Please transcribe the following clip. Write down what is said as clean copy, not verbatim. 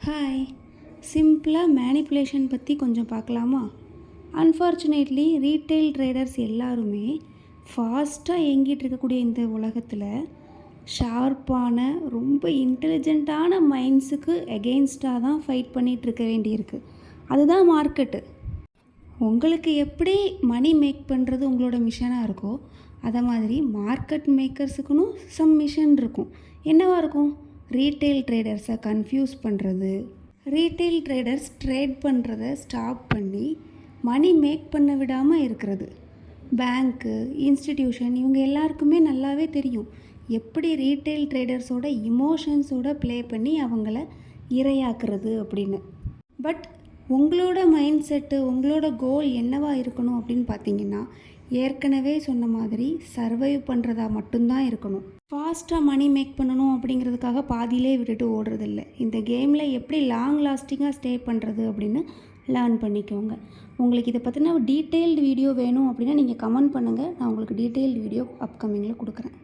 Hi, சிம்பிளாக manipulation பற்றி கொஞ்சம் பார்க்கலாமா? அன்ஃபார்ச்சுனேட்லி ரீட்டைல் ட்ரேடர்ஸ் எல்லாருமே ஃபாஸ்ட்டாக இயங்கிட்டு இருக்கக்கூடிய இந்த உலகத்தில் ஷார்ப்பான ரொம்ப இன்டெலிஜென்ட்டான மைண்ட்ஸுக்கு எகெயின்ஸ்டாக தான் ஃபைட் பண்ணிகிட்டு இருக்க வேண்டியிருக்கு. அதுதான் மார்க்கெட்டு. உங்களுக்கு எப்படி மணி மேக் பண்ணுறது உங்களோட மிஷனாக இருக்கோ, அதை மாதிரி மார்க்கெட் மேக்கர்ஸுக்குன்னு சம் மிஷன் இருக்கும். என்னவாக இருக்கும்? ரீட்டைல் ட்ரேடர்ஸை கன்ஃபியூஸ் பண்ணுறது, ரீட்டைல் ட்ரேடர்ஸ் ட்ரேட் பண்ணுறதை ஸ்டாப் பண்ணி மணி மேக் பண்ண விடாமல் இருக்கிறது. பேங்க்கு, இன்ஸ்டிடியூஷன் இவங்க எல்லாருக்குமே நல்லாவே தெரியும் எப்படி ரீட்டைல் ட்ரேடர்ஸோட இமோஷன்ஸோட ப்ளே பண்ணி அவங்கள இரையாக்குறது அப்படின்னு. பட் உங்களோட மைண்ட் செட்டு, உங்களோட கோல் என்னவாக இருக்கணும் அப்படின்னு பார்த்தீங்கன்னா, ஏற்கனவே சொன்ன மாதிரி சர்வைவ் பண்ணுறதா மட்டும்தான் இருக்கணும். ஃபாஸ்ட்டாக மணி மேக் பண்ணணும் அப்படிங்கிறதுக்காக பாதியிலே விட்டுட்டு ஓடுறதில்ல. இந்த கேமில் எப்படி லாங் லாஸ்டிங்காக ஸ்டே பண்ணுறது அப்படின்னு லேர்ன் பண்ணிக்கோங்க. உங்களுக்கு இதை பற்றின டீட்டெயில்டு வீடியோ வேணும் அப்படின்னா நீங்கள் கமெண்ட் பண்ணுங்கள். நான் உங்களுக்கு டீட்டெயில்டு வீடியோ அப்கமிங்கில் கொடுக்குறேன்.